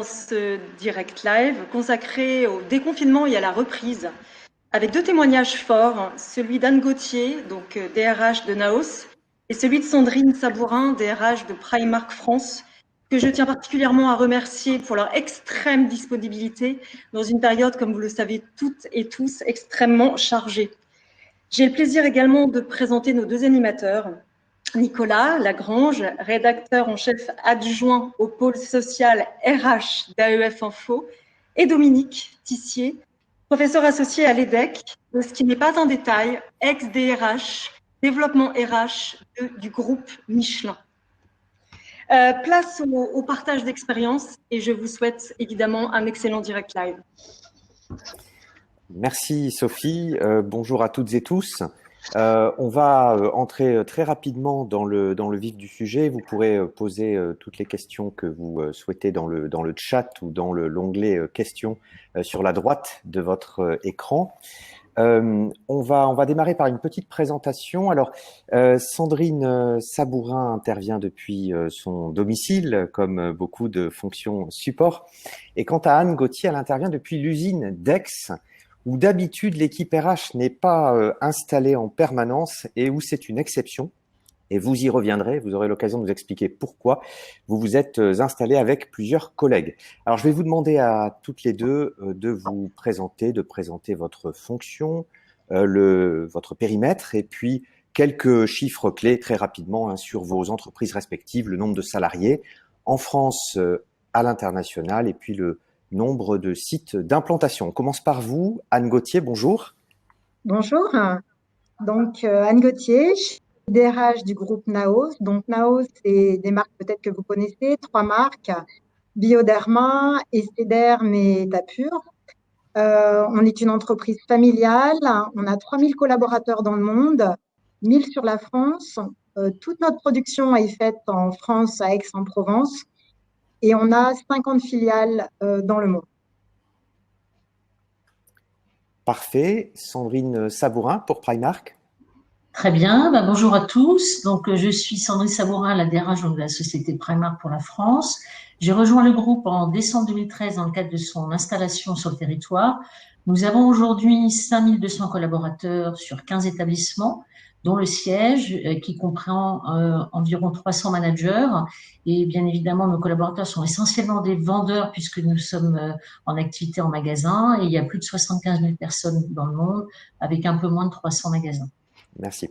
Ce direct live consacré au déconfinement et à la reprise, avec deux témoignages forts, celui d'Anne Gauthier, donc DRH de Naos, et celui de Sandrine Sabourin, DRH de Primark France, que je tiens particulièrement à remercier pour leur extrême disponibilité dans une période, comme vous le savez toutes et tous, extrêmement chargée. J'ai le plaisir également de présenter nos deux animateurs. Nicolas Lagrange, rédacteur en chef adjoint au pôle social RH d'AEF Info, et Dominique Tissier, professeur associé à l'EDEC, ce qui n'est pas un détail, ex-DRH, développement RH du groupe Michelin. Place au partage d'expériences et je vous souhaite évidemment un excellent direct live. Merci Sophie, bonjour à toutes et tous. On va entrer très rapidement dans le vif du sujet. Vous pourrez poser toutes les questions que vous souhaitez dans le chat ou dans l'onglet questions sur la droite de votre écran. On va démarrer par une petite présentation. Alors, Sandrine Sabourin intervient depuis son domicile, comme beaucoup de fonctions support. Et quant à Anne Gauthier, elle intervient depuis l'usine d'Aix, où d'habitude l'équipe RH n'est pas installée en permanence et où c'est une exception. Et vous y reviendrez, vous aurez l'occasion de nous expliquer pourquoi vous vous êtes installés avec plusieurs collègues. Alors je vais vous demander à toutes les deux de vous présenter, de présenter votre fonction, votre périmètre et puis quelques chiffres clés très rapidement sur vos entreprises respectives, le nombre de salariés en France, à l'international et puis le nombre de sites d'implantation. On commence par vous, Anne Gauthier, bonjour. Bonjour, donc Anne Gauthier, je suis DRH du groupe Naos. Donc Naos, c'est des marques peut-être que vous connaissez, 3 marques, Bioderma, Esthederm et Tapur. On est une entreprise familiale, on a 3000 collaborateurs dans le monde, 1000 sur la France. Toute notre production est faite en France, à Aix-en-Provence. Et on a 50 filiales dans le monde. Parfait. Sandrine Sabourin pour Primark. Très bien. Bonjour à tous. Donc, je suis Sandrine Sabourin, la DRH de la société Primark pour la France. J'ai rejoint le groupe en décembre 2013 dans le cadre de son installation sur le territoire. Nous avons aujourd'hui 5200 collaborateurs sur 15 établissements, dont le siège qui comprend environ 300 managers. Et bien évidemment, nos collaborateurs sont essentiellement des vendeurs puisque nous sommes en activité en magasin et il y a plus de 75 000 personnes dans le monde avec un peu moins de 300 magasins. Merci.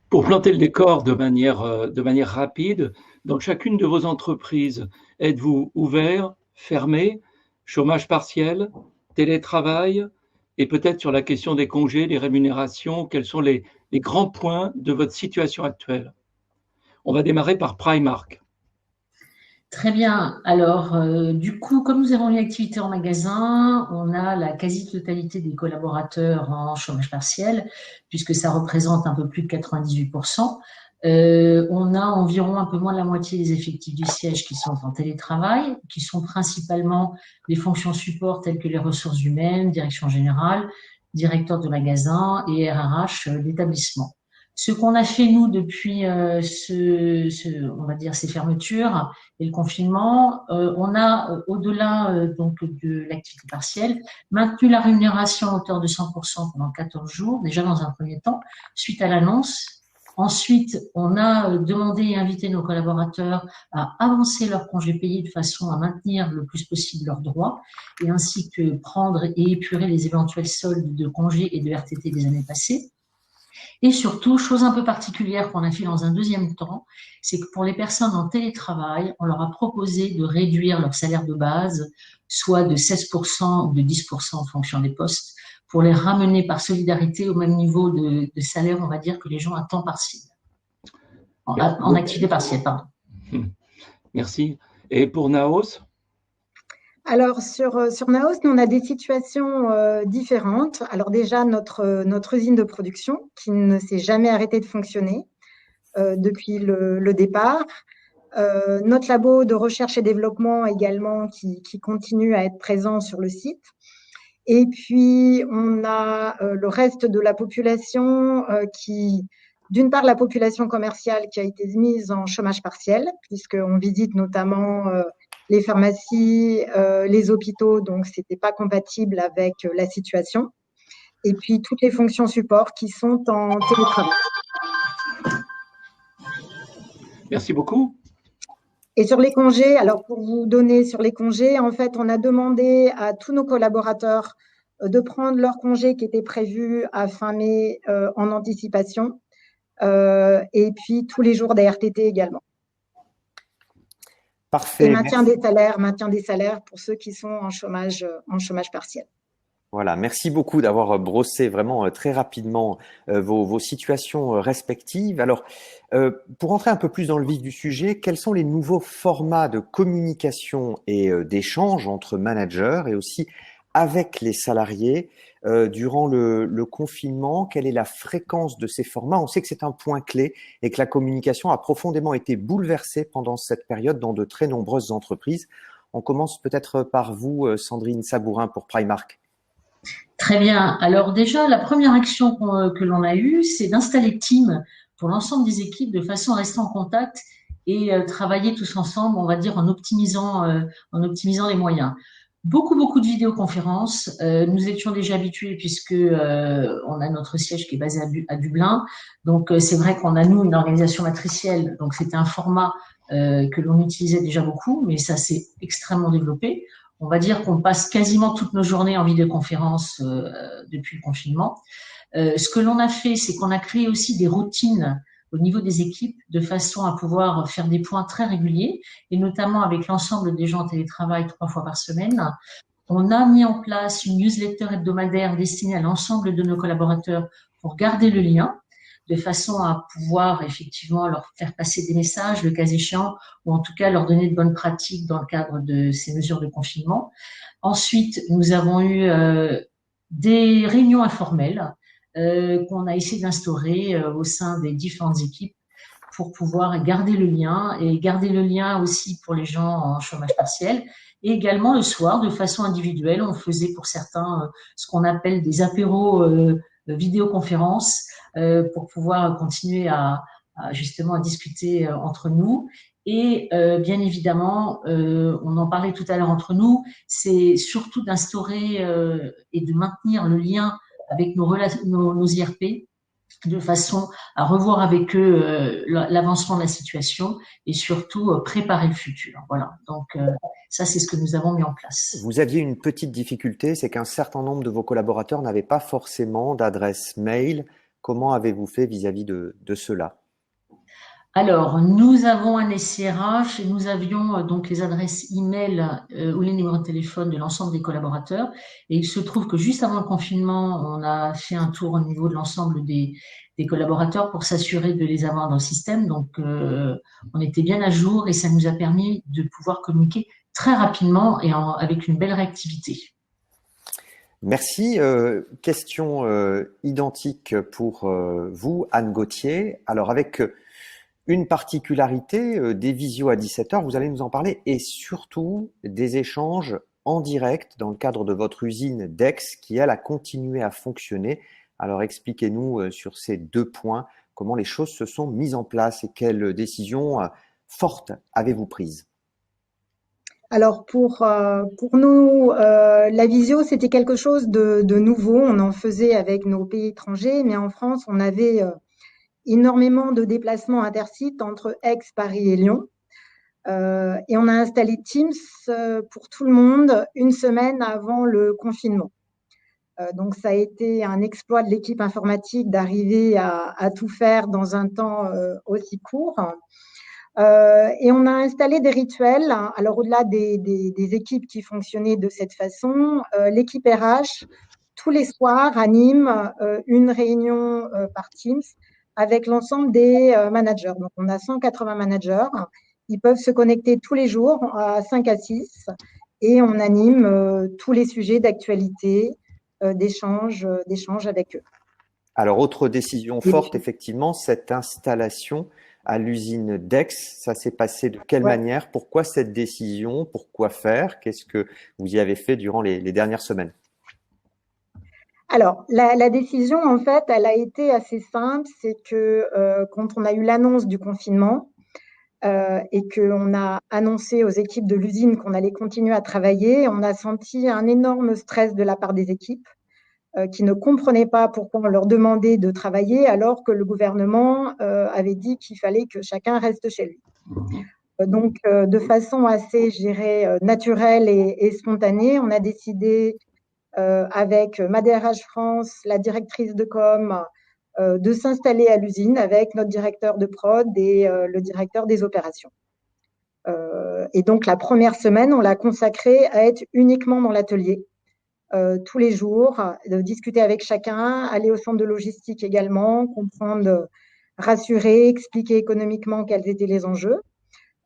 Pour planter le décor de manière rapide, dans chacune de vos entreprises, êtes-vous ouvert, fermé, chômage partiel, télétravail et peut-être sur la question des congés, des rémunérations, quels sont les grands points de votre situation actuelle? On va démarrer par Primark. Très bien. Alors, du coup, comme nous avons une activité en magasin, on a la quasi-totalité des collaborateurs en chômage partiel, puisque ça représente un peu plus de 98%. On a environ un peu moins de la moitié des effectifs du siège qui sont en télétravail, qui sont principalement des fonctions support telles que les ressources humaines, direction générale, directeur de magasin et RRH d'établissement. Ce qu'on a fait, nous, depuis on va dire ces fermetures et le confinement, on a, au-delà donc de l'activité partielle, maintenu la rémunération à hauteur de 100% pendant 14 jours, déjà dans un premier temps, suite à l'annonce. Ensuite, on a demandé et invité nos collaborateurs à avancer leurs congés payés de façon à maintenir le plus possible leurs droits et ainsi que prendre et épurer les éventuels soldes de congés et de RTT des années passées. Et surtout, chose un peu particulière qu'on a fait dans un deuxième temps, c'est que pour les personnes en télétravail, on leur a proposé de réduire leur salaire de base, soit de 16% ou de 10% en fonction des postes, pour les ramener par solidarité au même niveau de salaire, on va dire, que les gens à temps partiel. En activité partielle, pardon. Merci. Et pour Naos? Alors, sur Naos, nous, on a des situations différentes. Alors déjà, notre usine de production, qui ne s'est jamais arrêtée de fonctionner depuis le départ. Notre labo de recherche et développement également, qui continue à être présent sur le site. Et puis, on a le reste de la population d'une part, la population commerciale qui a été mise en chômage partiel, puisqu'on visite notamment les pharmacies, les hôpitaux, donc c'était pas compatible avec la situation. Et puis toutes les fonctions support qui sont en télétravail. Merci beaucoup. Et sur les congés, alors pour vous donner sur les congés, en fait, on a demandé à tous nos collaborateurs de prendre leurs congés qui étaient prévus à fin mai en anticipation, et puis tous les jours d'ARTT également. Parfait. Et maintien des salaires pour ceux qui sont en chômage partiel. Voilà, merci beaucoup d'avoir brossé vraiment très rapidement vos situations respectives. Alors, pour entrer un peu plus dans le vif du sujet, quels sont les nouveaux formats de communication et d'échange entre managers et aussi avec les salariés durant le confinement? Quelle est la fréquence de ces formats? On sait que c'est un point clé et que la communication a profondément été bouleversée pendant cette période dans de très nombreuses entreprises. On commence peut-être par vous, Sandrine Sabourin, pour Primark. Très bien. Alors déjà, la première action que l'on a eue, c'est d'installer Teams pour l'ensemble des équipes de façon à rester en contact et travailler tous ensemble, on va dire, en optimisant les moyens. Beaucoup de vidéoconférences. Nous étions déjà habitués puisque on a notre siège qui est basé à Dublin. Donc c'est vrai qu'on a nous une organisation matricielle. Donc c'était un format que l'on utilisait déjà beaucoup, mais ça s'est extrêmement développé. On va dire qu'on passe quasiment toutes nos journées en vidéoconférence depuis le confinement. Ce que l'on a fait, c'est qu'on a créé aussi des routines au niveau des équipes de façon à pouvoir faire des points très réguliers et notamment avec l'ensemble des gens en télétravail 3 fois par semaine. On a mis en place une newsletter hebdomadaire destinée à l'ensemble de nos collaborateurs pour garder le lien, de façon à pouvoir effectivement leur faire passer des messages, le cas échéant, ou en tout cas leur donner de bonnes pratiques dans le cadre de ces mesures de confinement. Ensuite, nous avons eu des réunions informelles qu'on a essayé d'instaurer au sein des différentes équipes pour pouvoir garder le lien et garder le lien aussi pour les gens en chômage partiel. Et également le soir, de façon individuelle, on faisait pour certains ce qu'on appelle des apéros vidéoconférences pour pouvoir continuer à justement à discuter entre nous. Et bien évidemment, on en parlait tout à l'heure entre nous, c'est surtout d'instaurer et de maintenir le lien avec nos IRP de façon à revoir avec eux l'avancement de la situation et surtout préparer le futur. Voilà, donc ça c'est ce que nous avons mis en place. Vous aviez une petite difficulté, c'est qu'un certain nombre de vos collaborateurs n'avaient pas forcément d'adresse mail. Comment avez-vous fait vis-à-vis de cela? Alors, nous avons un SIRH et nous avions donc les adresses e-mail ou les numéros de téléphone de l'ensemble des collaborateurs. Et il se trouve que juste avant le confinement, on a fait un tour au niveau de l'ensemble des collaborateurs pour s'assurer de les avoir dans le système. Donc, on était bien à jour et ça nous a permis de pouvoir communiquer très rapidement et avec une belle réactivité. Merci. Question identique pour vous, Anne Gauthier. Alors, avec une particularité des visios à 17h, vous allez nous en parler, et surtout des échanges en direct dans le cadre de votre usine d'Aix qui, elle, a continué à fonctionner. Alors expliquez-nous sur ces 2 points, comment les choses se sont mises en place et quelles décisions fortes avez-vous prises? Alors pour nous, la visio, c'était quelque chose de nouveau. On en faisait avec nos pays étrangers, mais en France, on avait énormément de déplacements intersites entre Aix, Paris et Lyon. Et on a installé Teams pour tout le monde une semaine avant le confinement. Donc, ça a été un exploit de l'équipe informatique d'arriver à tout faire dans un temps aussi court. Et on a installé des rituels. Alors, au-delà des équipes qui fonctionnaient de cette façon, l'équipe RH, tous les soirs, anime une réunion par Teams avec l'ensemble des managers. Donc, on a 180 managers. Ils peuvent se connecter tous les jours à 5 à 6 et on anime tous les sujets d'actualité, d'échange avec eux. Alors, autre décision forte, effectivement, cette installation à l'usine d'Aix, ça s'est passé de quelle manière? Pourquoi cette décision? Pourquoi faire? Qu'est-ce que vous y avez fait durant les dernières semaines? Alors, la décision, en fait, elle a été assez simple. C'est que quand on a eu l'annonce du confinement, et qu'on a annoncé aux équipes de l'usine qu'on allait continuer à travailler, on a senti un énorme stress de la part des équipes qui ne comprenaient pas pourquoi on leur demandait de travailler alors que le gouvernement avait dit qu'il fallait que chacun reste chez lui. Donc, de façon assez, je dirais, naturelle et spontanée, on a décidé avec ma DRH France, la directrice de com, de s'installer à l'usine avec notre directeur de prod et le directeur des opérations. Et donc, la première semaine, on l'a consacrée à être uniquement dans l'atelier, tous les jours, de discuter avec chacun, aller au centre de logistique également, comprendre, rassurer, expliquer économiquement quels étaient les enjeux.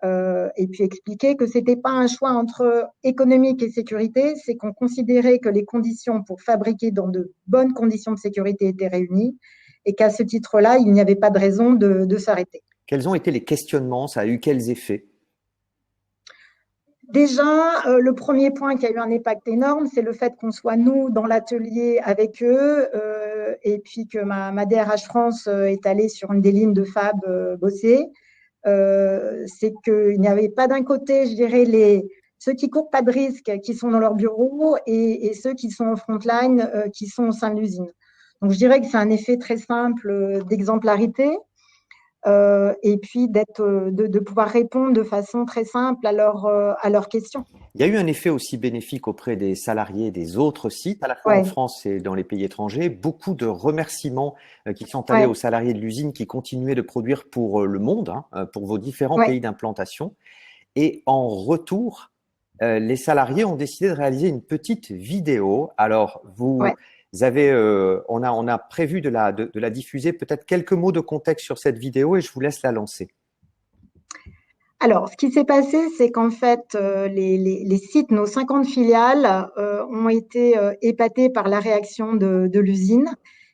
Et puis expliquer que ce n'était pas un choix entre économique et sécurité, c'est qu'on considérait que les conditions pour fabriquer dans de bonnes conditions de sécurité étaient réunies et qu'à ce titre-là, il n'y avait pas de raison de s'arrêter. Quels ont été les questionnements? Ça a eu quels effets? Déjà, le premier point qui a eu un impact énorme, c'est le fait qu'on soit nous dans l'atelier avec eux et puis que ma DRH France est allée sur une des lignes de fab bosser. C'est qu'il n'y avait pas d'un côté, je dirais, ceux qui courent pas de risque, qui sont dans leur bureau, et ceux qui sont en frontline, qui sont au sein de l'usine. Donc, je dirais que c'est un effet très simple d'exemplarité, et puis de pouvoir répondre de façon très simple à leurs questions. Il y a eu un effet aussi bénéfique auprès des salariés des autres sites, à la fois en France et dans les pays étrangers. Beaucoup de remerciements qui sont allés aux salariés de l'usine qui continuaient de produire pour le monde, pour vos différents pays d'implantation. Et en retour, les salariés ont décidé de réaliser une petite vidéo. Alors, vous avez, on a prévu de la diffuser. Peut-être quelques mots de contexte sur cette vidéo et je vous laisse la lancer. Alors, ce qui s'est passé, c'est qu'en fait, les sites, nos 50 filiales, ont été épatés par la réaction de l'usine.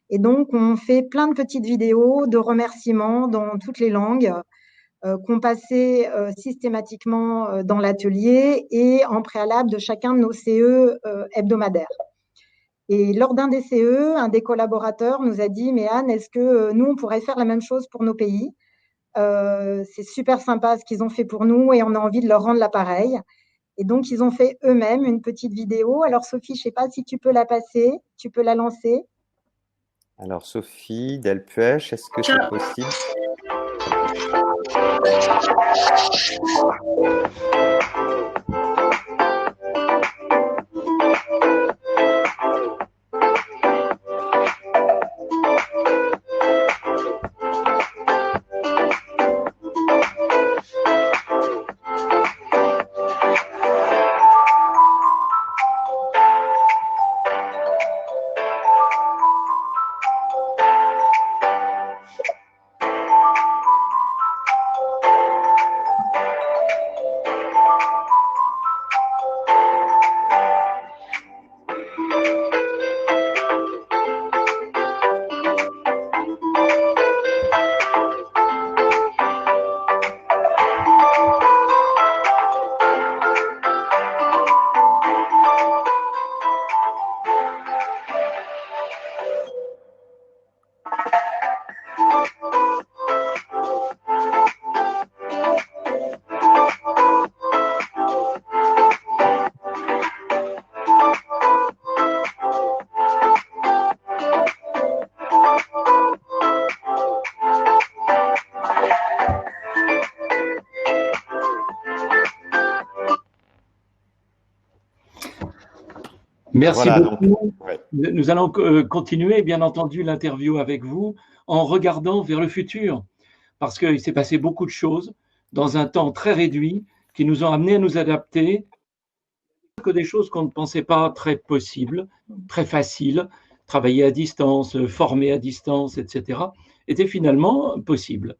Et donc, on fait plein de petites vidéos de remerciements dans toutes les langues qu'on passait systématiquement dans l'atelier et en préalable de chacun de nos CE hebdomadaires. Et lors d'un des CE, un des collaborateurs nous a dit « Mais Anne, est-ce que nous, on pourrait faire la même chose pour nos pays ?» C'est super sympa ce qu'ils ont fait pour nous et on a envie de leur rendre l'appareil. Et donc, ils ont fait eux-mêmes une petite vidéo. Alors, Sophie, je ne sais pas si tu peux la passer, tu peux la lancer. Alors, Sophie Delpuech, est-ce que c'est possible? Merci beaucoup. Nous allons continuer, bien entendu, l'interview avec vous en regardant vers le futur, parce qu'il s'est passé beaucoup de choses dans un temps très réduit qui nous ont amenés à nous adapter, que des choses qu'on ne pensait pas très possibles, très faciles, travailler à distance, former à distance, etc., étaient finalement possibles.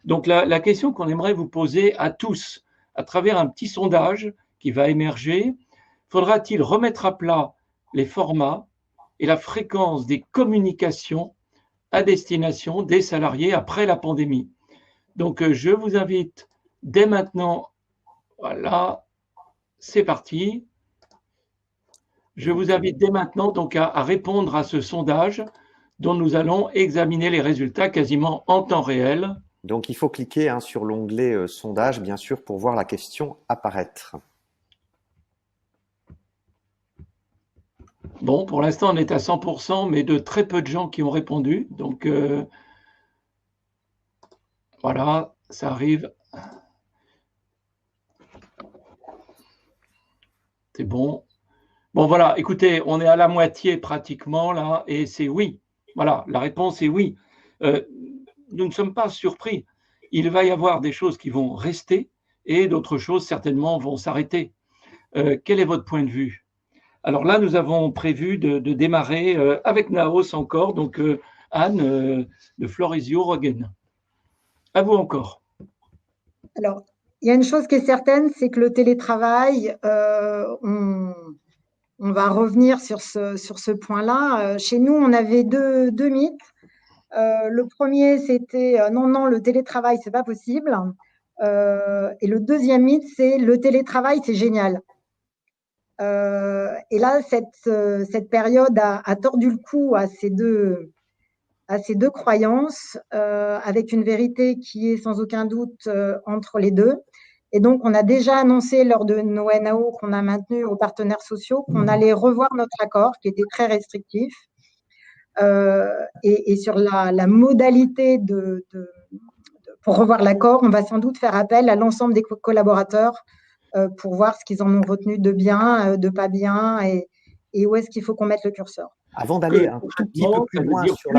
Donc la question qu'on aimerait vous poser à tous, à travers un petit sondage qui va émerger, faudra-t-il remettre à plat les formats et la fréquence des communications à destination des salariés après la pandémie? Donc, je vous invite dès maintenant, voilà, c'est parti. Je vous invite dès maintenant donc à répondre à ce sondage dont nous allons examiner les résultats quasiment en temps réel. Donc, il faut cliquer sur l'onglet sondage, bien sûr, pour voir la question apparaître. Bon, pour l'instant, on est à 100%, mais de très peu de gens qui ont répondu. Donc, voilà, ça arrive. C'est bon. Bon, voilà, écoutez, on est à la moitié pratiquement là, et c'est oui. Voilà, la réponse est oui. Nous ne sommes pas surpris. Il va y avoir des choses qui vont rester et d'autres choses certainement vont s'arrêter. Quel est votre point de vue? Alors là, nous avons prévu de démarrer avec Naos encore. Donc, Anne de Florisio-Rogen. À vous encore. Alors, il y a une chose qui est certaine, c'est que le télétravail, on va revenir sur ce point-là. Chez nous, on avait deux mythes. Le premier, c'était non, le télétravail, c'est pas possible. Et le deuxième mythe, c'est le télétravail, c'est génial. Et là, cette période a tordu le cou à ces deux croyances, avec une vérité qui est sans aucun doute entre les deux. Et donc, on a déjà annoncé lors de nos NAO qu'on a maintenu aux partenaires sociaux qu'on allait revoir notre accord, qui était très restrictif. Et sur la modalité pour revoir l'accord, on va sans doute faire appel à l'ensemble des collaborateurs pour voir ce qu'ils en ont retenu de bien, de pas bien, et où est-ce qu'il faut qu'on mette le curseur. Avant d'aller un tout petit peu plus loin sur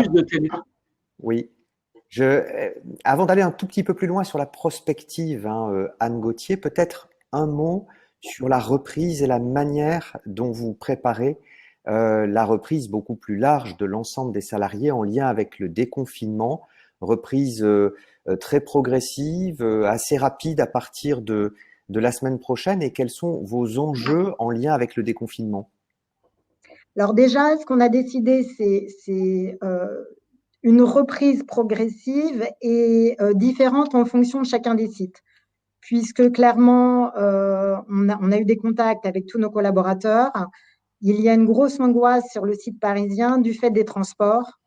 avant d'aller un tout petit peu plus loin sur la prospective, Anne Gauthier, peut-être un mot sur la reprise et la manière dont vous préparez la reprise beaucoup plus large de l'ensemble des salariés en lien avec le déconfinement, reprise très progressive, assez rapide à partir de la semaine prochaine, et quels sont vos enjeux en lien avec le déconfinement? Alors déjà, ce qu'on a décidé, c'est une reprise progressive et différente en fonction de chacun des sites. Puisque clairement, on a eu des contacts avec tous nos collaborateurs. Il y a une grosse angoisse sur le site parisien du fait des transports.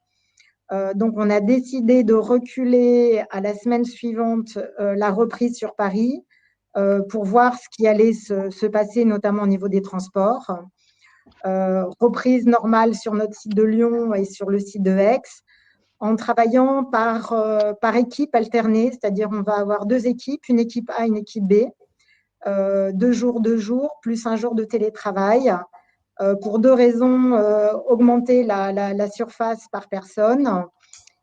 Donc, on a décidé de reculer à la semaine suivante la reprise sur Paris pour voir ce qui allait se passer, notamment au niveau des transports. Reprise normale sur notre site de Lyon et sur le site de Aix, en travaillant par équipe alternée, c'est-à-dire on va avoir deux équipes, une équipe A, une équipe B, 2 jours, plus un jour de télétravail, pour deux raisons: augmenter la surface par personne,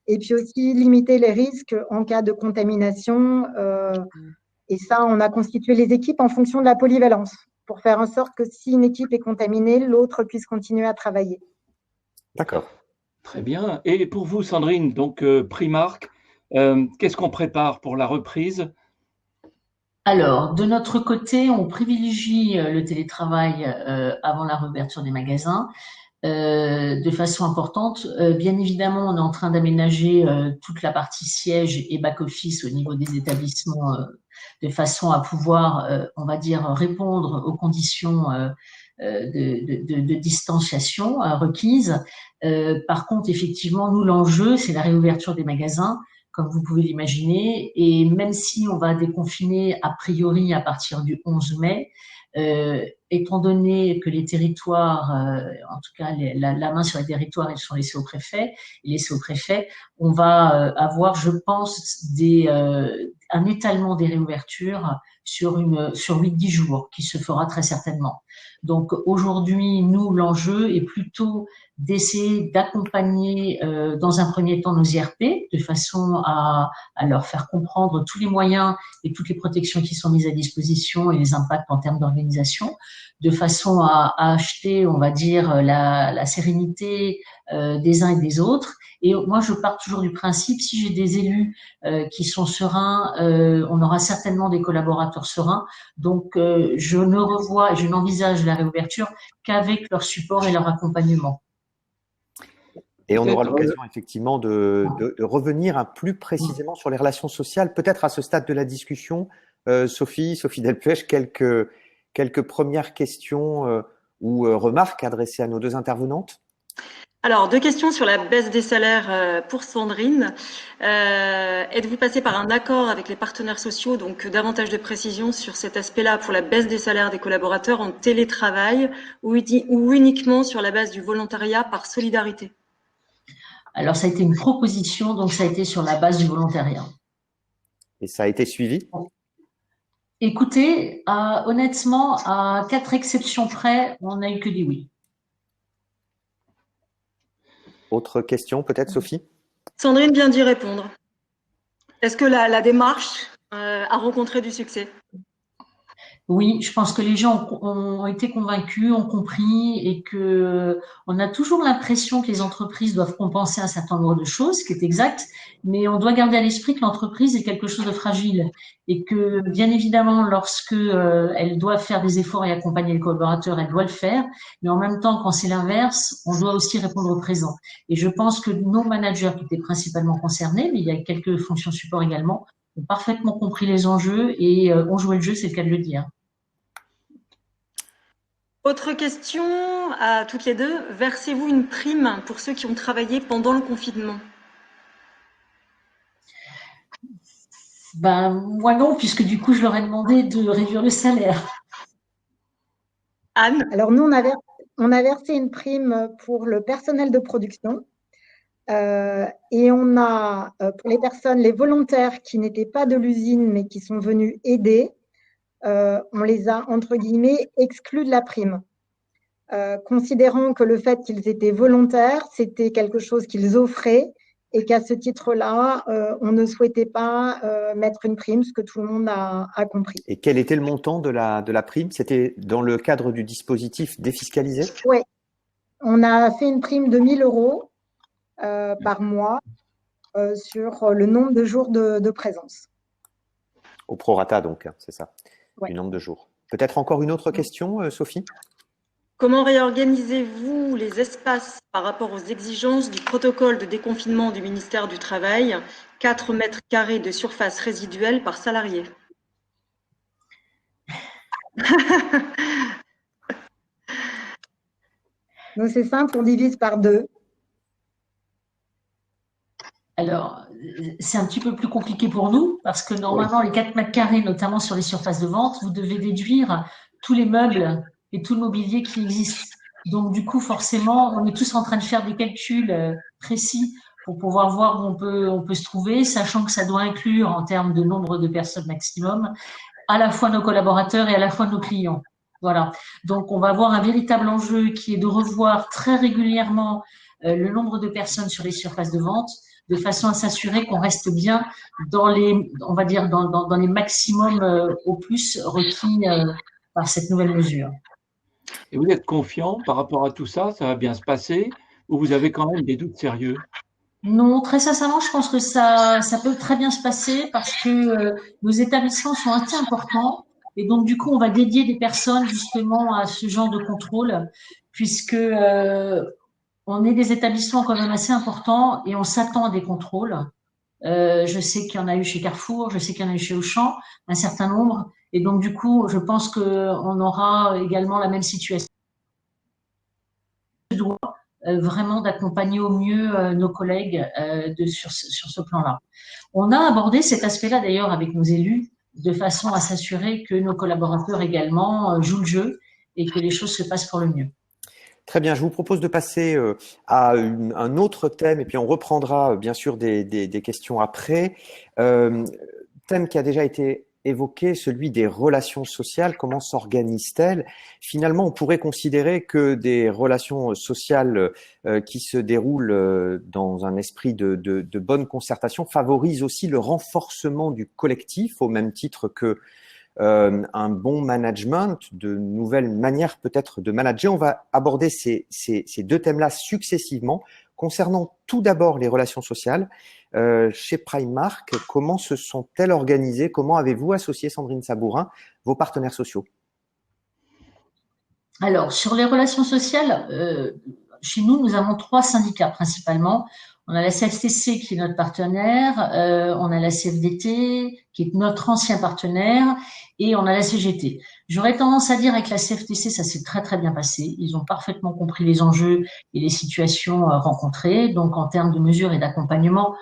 et puis aussi limiter les risques en cas de contamination. Et ça, on a constitué les équipes en fonction de la polyvalence, pour faire en sorte que si une équipe est contaminée, l'autre puisse continuer à travailler. D'accord. Très bien. Et pour vous, Sandrine, donc Primark, qu'est-ce qu'on prépare pour la reprise? Alors, de notre côté, on privilégie le télétravail avant la réouverture des magasins de façon importante. Bien évidemment, on est en train d'aménager toute la partie siège et back-office au niveau des établissements de façon à pouvoir, on va dire, répondre aux conditions de distanciation requises. Par contre, effectivement, nous, l'enjeu, c'est la réouverture des magasins, comme vous pouvez l'imaginer. Et même si on va déconfiner a priori à partir du 11 mai, étant donné que les territoires, en tout cas la main sur les territoires, elles sont laissées au préfet, on va avoir, je pense, un étalement des réouvertures sur 8-10 jours, qui se fera très certainement. Donc aujourd'hui, nous, l'enjeu est plutôt d'essayer d'accompagner dans un premier temps nos IRP, de façon à leur faire comprendre tous les moyens et toutes les protections qui sont mises à disposition et les impacts en termes d'organisation, de façon à acheter, on va dire, la sérénité des uns et des autres. Et moi, je pars toujours du principe, si j'ai des élus qui sont sereins, on aura certainement des collaborateurs sereins. Donc, je ne revois et je n'envisage la réouverture qu'avec leur support et leur accompagnement. Et on aura l'occasion effectivement de revenir plus précisément sur les relations sociales. Peut-être à ce stade de la discussion, Sophie Delpech, quelques premières questions ou remarques adressées à nos deux intervenantes. Alors, deux questions sur la baisse des salaires pour Sandrine. Êtes-vous passé par un accord avec les partenaires sociaux, donc davantage de précision sur cet aspect-là pour la baisse des salaires des collaborateurs en télétravail ou uniquement sur la base du volontariat par solidarité? Alors, ça a été une proposition, donc ça a été sur la base du volontariat. Et ça a été suivi? Écoutez, honnêtement, à 4 exceptions près, on n'a eu que des oui. Autre question, peut-être, Sophie? Sandrine vient d'y répondre. Est-ce que la démarche a rencontré du succès? Oui, je pense que les gens ont été convaincus, ont compris et que on a toujours l'impression que les entreprises doivent compenser un certain nombre de choses, ce qui est exact, mais on doit garder à l'esprit que l'entreprise est quelque chose de fragile et que, bien évidemment, lorsque elle doit faire des efforts et accompagner les collaborateurs, elle doit le faire, mais en même temps, quand c'est l'inverse, on doit aussi répondre au présent. Et je pense que nos managers, qui étaient principalement concernés, mais il y a quelques fonctions support également, ont parfaitement compris les enjeux et ont joué le jeu, c'est le cas de le dire. Autre question à toutes les deux. Versez-vous une prime pour ceux qui ont travaillé pendant le confinement? Ben, moi non, puisque du coup, je leur ai demandé de réduire le salaire. Anne? Alors nous, on a versé une prime pour le personnel de production et on a, pour les personnes, les volontaires qui n'étaient pas de l'usine mais qui sont venus aider, on les a, entre guillemets, exclus de la prime. Considérant que le fait qu'ils étaient volontaires, c'était quelque chose qu'ils offraient et qu'à ce titre-là, on ne souhaitait pas mettre une prime, ce que tout le monde a compris. Et quel était le montant de la prime? C'était dans le cadre du dispositif défiscalisé? Oui, on a fait une prime de 1 000 € par mois sur le nombre de jours de présence. Au prorata, donc, c'est ça, Ouais. du nombre de jours. Peut-être encore une autre question, Sophie? Comment réorganisez-vous les espaces par rapport aux exigences du protocole de déconfinement du ministère du Travail? 4 mètres carrés de surface résiduelle par salarié. Donc c'est simple, on divise par 2. Alors, c'est un petit peu plus compliqué pour nous parce que normalement, les 4 mètres carrés, notamment sur les surfaces de vente, vous devez déduire tous les meubles et tout le mobilier qui existe. Donc, du coup, forcément, on est tous en train de faire des calculs précis pour pouvoir voir où on peut se trouver, sachant que ça doit inclure, en termes de nombre de personnes maximum, à la fois nos collaborateurs et à la fois nos clients. Voilà. Donc, on va avoir un véritable enjeu qui est de revoir très régulièrement le nombre de personnes sur les surfaces de vente, de façon à s'assurer qu'on reste bien dans les, on va dire, dans les maximums au plus requis par cette nouvelle mesure. Et vous êtes confiant par rapport à tout ça? Ça va bien se passer? Ou vous avez quand même des doutes sérieux? Non, très sincèrement, je pense que ça peut très bien se passer parce que nos établissements sont assez importants et donc du coup, on va dédier des personnes justement à ce genre de contrôle puisque on est des établissements quand même assez importants et on s'attend à des contrôles. Je sais qu'il y en a eu chez Carrefour, je sais qu'il y en a eu chez Auchan, un certain nombre. Et donc, du coup, je pense qu'on aura également la même situation. Je dois vraiment d'accompagner au mieux nos collègues sur ce plan-là. On a abordé cet aspect-là d'ailleurs avec nos élus de façon à s'assurer que nos collaborateurs également jouent le jeu et que les choses se passent pour le mieux. Très bien, je vous propose de passer à un autre thème et puis on reprendra bien sûr des questions après. Thème qui a déjà été évoqué, celui des relations sociales, comment s'organisent-elles? Finalement, on pourrait considérer que des relations sociales qui se déroulent dans un esprit de bonne concertation favorisent aussi le renforcement du collectif au même titre que un bon management, de nouvelles manières peut-être de manager. On va aborder ces deux thèmes-là successivement. Concernant tout d'abord les relations sociales, chez Primark, comment se sont-elles organisées? Comment avez-vous associé, Sandrine Sabourin, vos partenaires sociaux? Alors, sur les relations sociales, chez nous, nous avons 3 syndicats principalement. On a la CFTC qui est notre partenaire, on a la CFDT qui est notre ancien partenaire et on a la CGT. J'aurais tendance à dire avec la CFTC, ça s'est très très bien passé. Ils ont parfaitement compris les enjeux et les situations rencontrées. Donc en termes de mesures et d'accompagnement,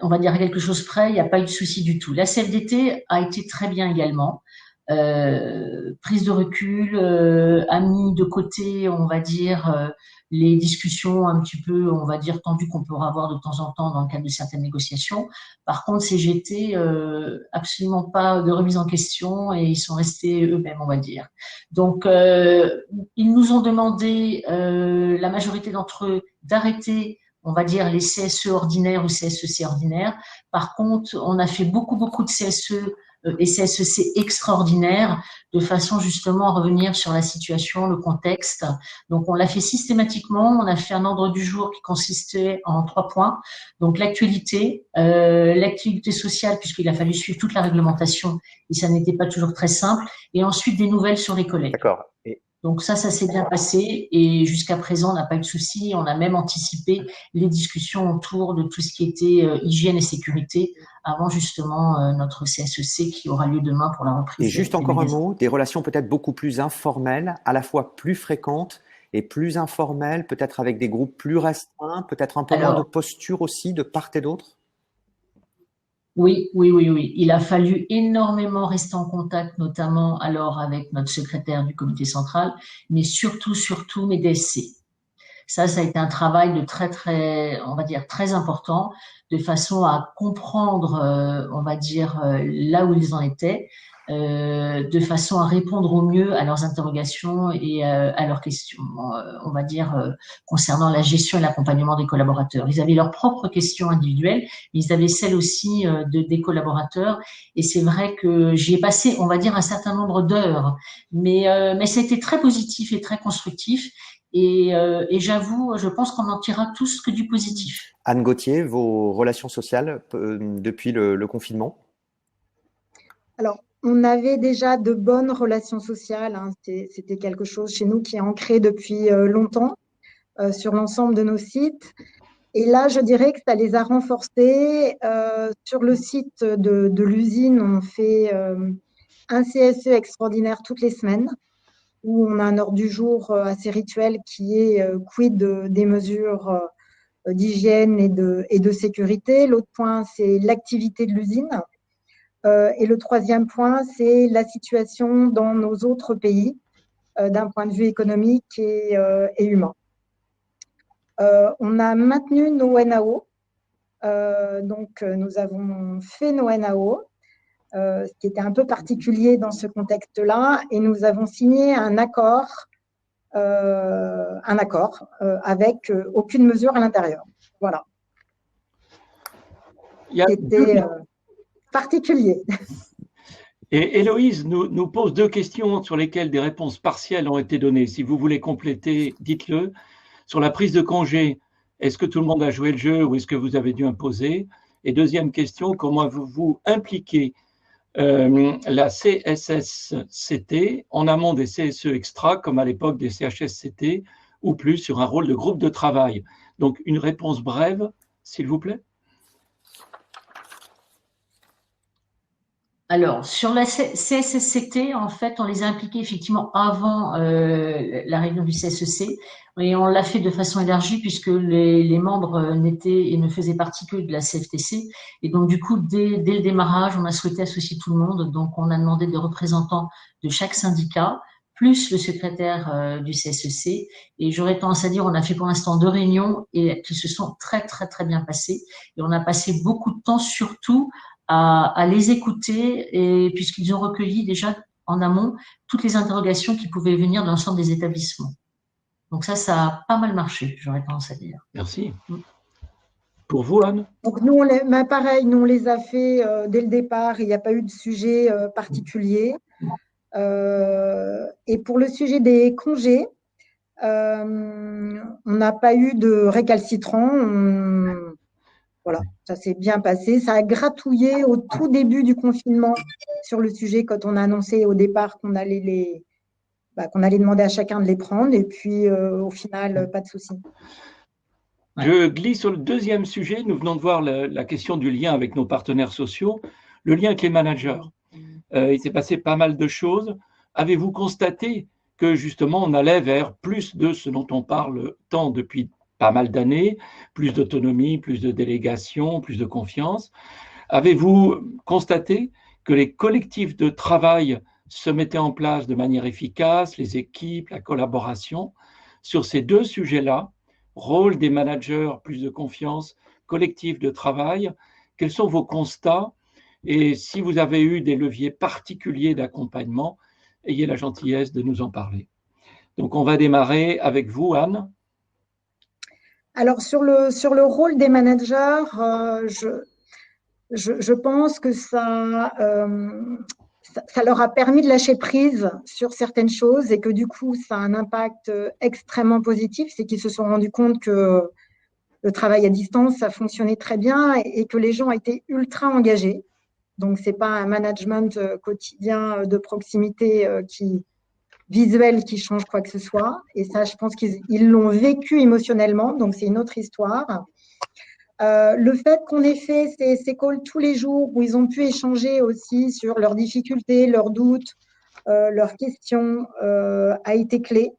on va dire à quelque chose près, il n'y a pas eu de souci du tout. La CFDT a été très bien également. Prise de recul, a mis de côté, on va dire, les discussions un petit peu, on va dire, tendues qu'on peut avoir de temps en temps dans le cadre de certaines négociations. Par contre, CGT, absolument pas de remise en question et ils sont restés eux-mêmes, on va dire. Donc, ils nous ont demandé, la majorité d'entre eux, d'arrêter, on va dire, les CSE ordinaires ou CSEC ordinaires. Par contre, on a fait beaucoup de CSE et CSEC extraordinaire de façon justement à revenir sur la situation, le contexte. Donc on l'a fait systématiquement, on a fait un ordre du jour qui consistait en 3 points. Donc l'actualité sociale puisqu'il a fallu suivre toute la réglementation et ça n'était pas toujours très simple, et ensuite des nouvelles sur les collègues. D'accord. Donc ça s'est bien passé et jusqu'à présent, on n'a pas eu de souci. On a même anticipé les discussions autour de tout ce qui était hygiène et sécurité avant justement notre CSEC qui aura lieu demain pour la reprise. Et juste encore un mot, des relations peut-être beaucoup plus informelles, à la fois plus fréquentes et plus informelles, peut-être avec des groupes plus restreints, peut-être un peu moins de posture aussi de part et d'autre. Oui. Il a fallu énormément rester en contact, notamment alors avec notre secrétaire du comité central, mais surtout mes DSC. Ça a été un travail de très, on va dire, très important, de façon à comprendre, on va dire, là où ils en étaient, de façon à répondre au mieux à leurs interrogations et à leurs questions, on va dire, concernant la gestion et l'accompagnement des collaborateurs. Ils avaient leurs propres questions individuelles, mais ils avaient celles aussi des collaborateurs. Et c'est vrai que j'y ai passé, on va dire, un certain nombre d'heures, mais c'était très positif et très constructif. Et j'avoue, je pense qu'on en tirera tous que du positif. Anne Gauthier, vos relations sociales depuis le confinement? Alors, on avait déjà de bonnes relations sociales. Hein. C'était quelque chose chez nous qui est ancré depuis longtemps sur l'ensemble de nos sites. Et là, je dirais que ça les a renforcés. Sur le site de l'usine, on fait un CSE extraordinaire toutes les semaines, où on a un ordre du jour assez rituel qui est quid des mesures d'hygiène et de sécurité. L'autre point, c'est l'activité de l'usine. Et le troisième point, c'est la situation dans nos autres pays d'un point de vue économique et humain. On a maintenu nos NAO. Donc, nous avons fait nos NAO, ce qui était un peu particulier dans ce contexte-là, et nous avons signé un accord avec aucune mesure à l'intérieur. Voilà. C'était particulier. Et Héloïse nous pose 2 questions sur lesquelles des réponses partielles ont été données. Si vous voulez compléter, dites-le. Sur la prise de congé, est-ce que tout le monde a joué le jeu ou est-ce que vous avez dû imposer? Et deuxième question, comment vous impliquez la CSSCT en amont des CSE extra, comme à l'époque des CHSCT, ou plus sur un rôle de groupe de travail? Donc, une réponse brève, s'il vous plaît. Alors, sur la CSSCT, en fait, on les a impliqués effectivement avant la réunion du CSEC, et on l'a fait de façon élargie puisque les membres n'étaient et ne faisaient partie que de la CFTC. Et donc, du coup, dès le démarrage, on a souhaité associer tout le monde. Donc, on a demandé des représentants de chaque syndicat, plus le secrétaire du CSEC. Et j'aurais tendance à dire, on a fait pour l'instant 2 réunions et qui se sont très bien passées. Et on a passé beaucoup de temps, surtout, à les écouter, et puisqu'ils ont recueilli déjà en amont toutes les interrogations qui pouvaient venir de l'ensemble des établissements. Donc ça a pas mal marché, j'aurais tendance à dire. Merci. Pour vous, Anne? Donc nous, pareil, nous on les a fait dès le départ, il n'y a pas eu de sujet particulier. Et pour le sujet des congés, on n'a pas eu de récalcitrant. Voilà, ça s'est bien passé. Ça a gratouillé au tout début du confinement sur le sujet quand on a annoncé au départ qu'on allait demander à chacun de les prendre. Et puis, au final, pas de souci. Je glisse sur le deuxième sujet. Nous venons de voir la question du lien avec nos partenaires sociaux, le lien avec les managers. Il s'est passé pas mal de choses. Avez-vous constaté que justement on allait vers plus de ce dont on parle tant depuis pas mal d'années, plus d'autonomie, plus de délégation, plus de confiance? Avez-vous constaté que les collectifs de travail se mettaient en place de manière efficace, les équipes, la collaboration? Sur ces deux sujets-là, rôle des managers, plus de confiance, collectif de travail, quels sont vos constats? Et si vous avez eu des leviers particuliers d'accompagnement, ayez la gentillesse de nous en parler. Donc, on va démarrer avec vous, Anne. Alors, sur le rôle des managers, je pense que ça leur a permis de lâcher prise sur certaines choses et que du coup, ça a un impact extrêmement positif. C'est qu'ils se sont rendus compte que le travail à distance, ça fonctionnait très bien et que les gens étaient ultra engagés. Donc, ce n'est pas un management quotidien de proximité visuel qui change quoi que ce soit. Et ça, je pense qu'ils l'ont vécu émotionnellement. Donc, c'est une autre histoire. Le fait qu'on ait fait ces calls tous les jours où ils ont pu échanger aussi sur leurs difficultés, leurs doutes, leurs questions a été clé.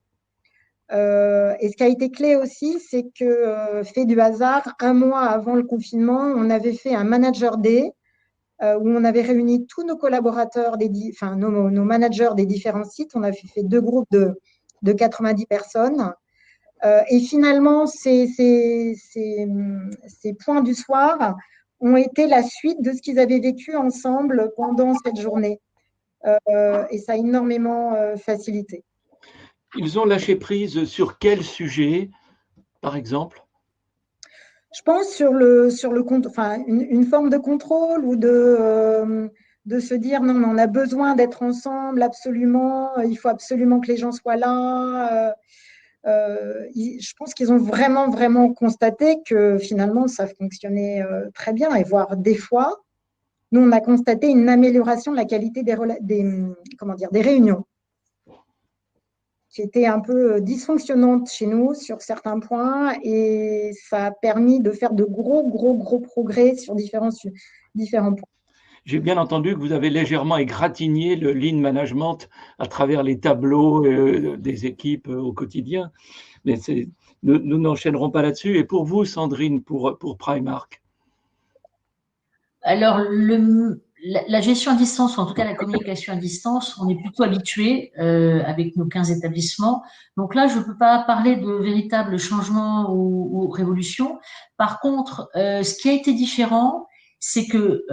Et ce qui a été clé aussi, c'est que, fait du hasard, un mois avant le confinement, on avait fait un manager day où on avait réuni tous nos collaborateurs, nos managers des différents sites. On avait fait 2 groupes de 90 personnes. Et finalement, ces points du soir ont été la suite de ce qu'ils avaient vécu ensemble pendant cette journée. Et ça a énormément facilité. Ils ont lâché prise sur quel sujet, par exemple? Je pense sur une forme de contrôle ou de se dire non, on a besoin d'être ensemble absolument, il faut absolument que les gens soient là. Je pense qu'ils ont vraiment, vraiment constaté que finalement, ça fonctionnait très bien. Et voire des fois, nous, on a constaté une amélioration de la qualité des réunions, qui était un peu dysfonctionnante chez nous sur certains points. Et ça a permis de faire de gros progrès sur différents points. J'ai bien entendu que vous avez légèrement égratigné le lean management à travers les tableaux des équipes au quotidien. Mais nous n'enchaînerons pas là-dessus. Et pour vous, Sandrine, pour Primark? Alors, la gestion à distance, ou en tout cas la communication à distance, on est plutôt habitué avec nos 15 établissements. Donc là, je ne peux pas parler de véritable changement ou révolution. Par contre, ce qui a été différent, c'est que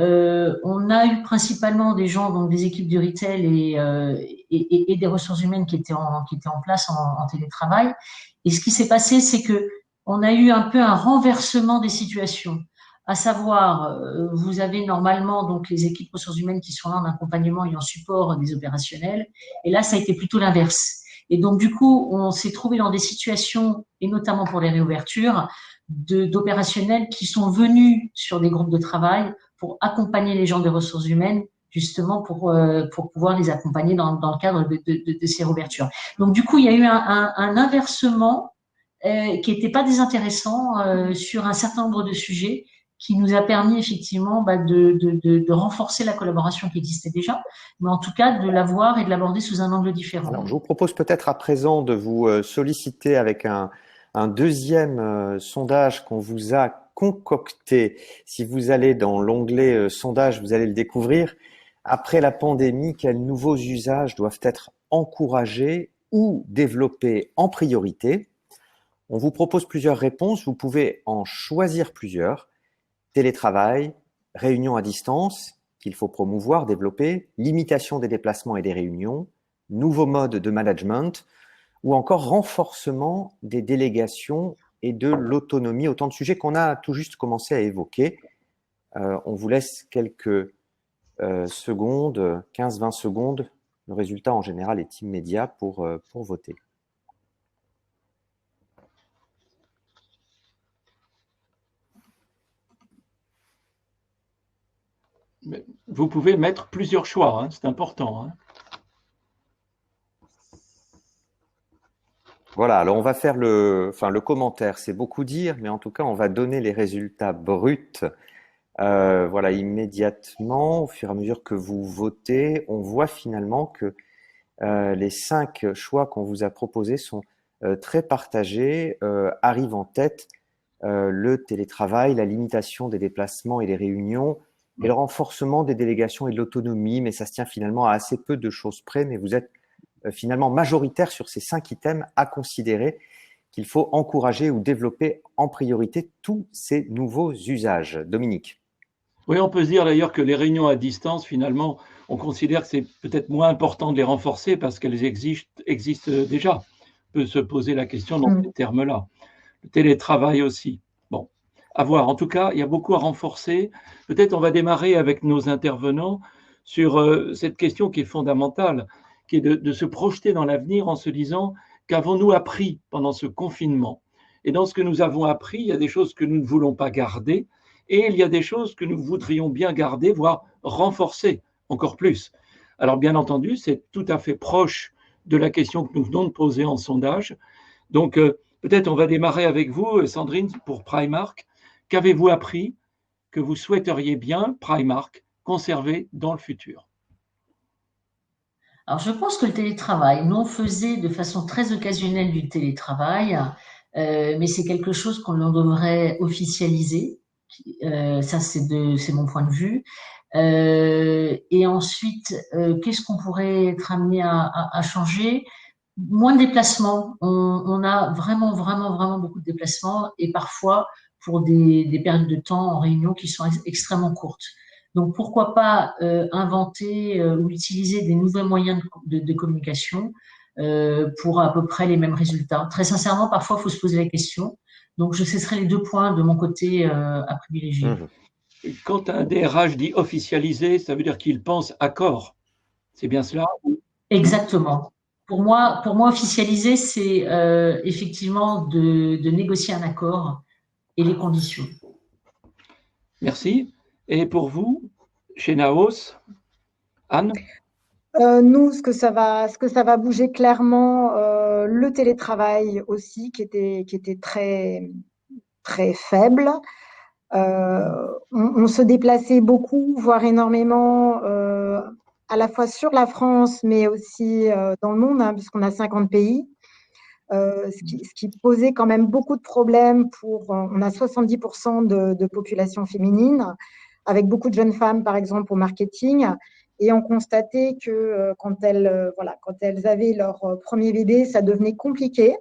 on a eu principalement des gens, donc des équipes du retail et des ressources humaines qui étaient en place en télétravail. Et ce qui s'est passé, c'est que on a eu un peu un renversement des situations. À savoir, vous avez normalement donc les équipes ressources humaines qui sont là en accompagnement et en support des opérationnels. Et là, ça a été plutôt l'inverse. Et donc, du coup, on s'est trouvé dans des situations, et notamment pour les réouvertures, d'opérationnels qui sont venus sur des groupes de travail pour accompagner les gens des ressources humaines, justement pour pouvoir les accompagner dans le cadre de ces réouvertures. Donc, du coup, il y a eu un inversement qui n'était pas désintéressant sur un certain nombre de sujets, qui nous a permis effectivement de renforcer la collaboration qui existait déjà, mais en tout cas de la voir et de l'aborder sous un angle différent. Alors, je vous propose peut-être à présent de vous solliciter avec un deuxième sondage qu'on vous a concocté. Si vous allez dans l'onglet sondage, vous allez le découvrir. Après la pandémie, quels nouveaux usages doivent être encouragés ou développés en priorité? On vous propose plusieurs réponses. Vous pouvez en choisir plusieurs. Télétravail, réunion à distance, qu'il faut promouvoir, développer, limitation des déplacements et des réunions, nouveaux modes de management ou encore renforcement des délégations et de l'autonomie. Autant de sujets qu'on a tout juste commencé à évoquer. On vous laisse quelques secondes, 15-20 secondes. Le résultat en général est immédiat pour voter. Vous pouvez mettre plusieurs choix, hein, c'est important. Hein. Voilà, alors on va faire le commentaire, c'est beaucoup dire, mais en tout cas, on va donner les résultats bruts. Voilà, immédiatement, au fur et à mesure que vous votez, on voit finalement que les 5 choix qu'on vous a proposés sont très partagés. Arrive en tête le télétravail, la limitation des déplacements et des réunions, et le renforcement des délégations et de l'autonomie, mais ça se tient finalement à assez peu de choses près, mais vous êtes finalement majoritaire sur ces 5 items à considérer qu'il faut encourager ou développer en priorité tous ces nouveaux usages. Dominique. Oui, on peut se dire d'ailleurs que les réunions à distance, finalement, on considère que c'est peut-être moins important de les renforcer parce qu'elles existent déjà. On peut se poser la question dans ces termes-là. Le télétravail aussi. Bon, à voir. En tout cas, il y a beaucoup à renforcer. Peut-être on va démarrer avec nos intervenants sur cette question qui est fondamentale, qui est de se projeter dans l'avenir en se disant qu'avons-nous appris pendant ce confinement? Et dans ce que nous avons appris, il y a des choses que nous ne voulons pas garder et il y a des choses que nous voudrions bien garder, voire renforcer encore plus. Alors bien entendu, c'est tout à fait proche de la question que nous venons de poser en sondage. Donc peut-être on va démarrer avec vous, Sandrine, pour Primark. Qu'avez-vous appris que vous souhaiteriez bien, Primark, conserver dans le futur? Alors, je pense que le télétravail, nous on faisait de façon très occasionnelle du télétravail, mais c'est quelque chose qu'on devrait officialiser. Ça, c'est mon point de vue. Et ensuite, qu'est-ce qu'on pourrait être amené à changer? Moins de déplacements. On a vraiment beaucoup de déplacements et parfois pour des périodes de temps en réunion qui sont extrêmement courtes. Donc, pourquoi pas inventer ou utiliser des nouveaux moyens de communication pour à peu près les mêmes résultats. Très sincèrement, parfois, il faut se poser la question. Donc, ce seraient les 2 points de mon côté à privilégier. Quand un DRH dit officialiser, ça veut dire qu'il pense accord. C'est bien cela? Exactement. Pour moi, officialiser, c'est effectivement de négocier un accord et les conditions. Merci. Et pour vous, chez Naos, Anne? Nous, ce que ça va bouger clairement, le télétravail aussi, qui était très, très faible. On se déplaçait beaucoup, voire énormément, à la fois sur la France, mais aussi dans le monde, hein, puisqu'on a 50 pays. Ce qui posait quand même beaucoup de problèmes on a 70% de population féminine, avec beaucoup de jeunes femmes, par exemple, au marketing. Et on constatait que quand elles avaient leur premier bébé, ça devenait compliqué.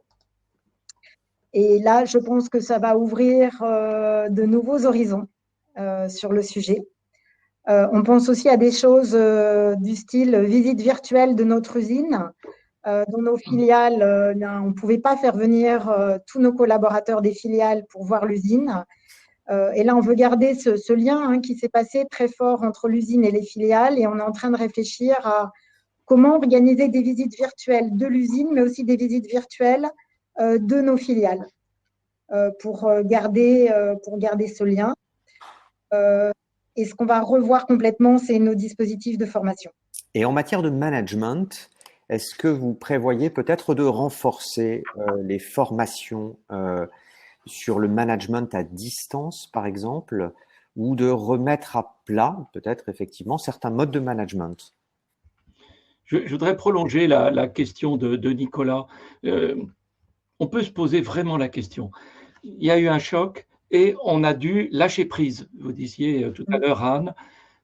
Et là, je pense que ça va ouvrir de nouveaux horizons sur le sujet. On pense aussi à des choses du style visite virtuelle de notre usine. Dans nos filiales, on ne pouvait pas faire venir tous nos collaborateurs des filiales pour voir l'usine. Et là, on veut garder ce lien qui s'est passé très fort entre l'usine et les filiales. Et on est en train de réfléchir à comment organiser des visites virtuelles de l'usine, mais aussi des visites virtuelles de nos filiales pour garder ce lien. Et ce qu'on va revoir complètement, c'est nos dispositifs de formation. Et en matière de management, est-ce que vous prévoyez peut-être de renforcer les formations sur le management à distance, par exemple, ou de remettre à plat, peut-être effectivement, certains modes de management? Je voudrais prolonger la question de Nicolas. On peut se poser vraiment la question. Il y a eu un choc et on a dû lâcher prise. Vous disiez tout à l'heure, Anne.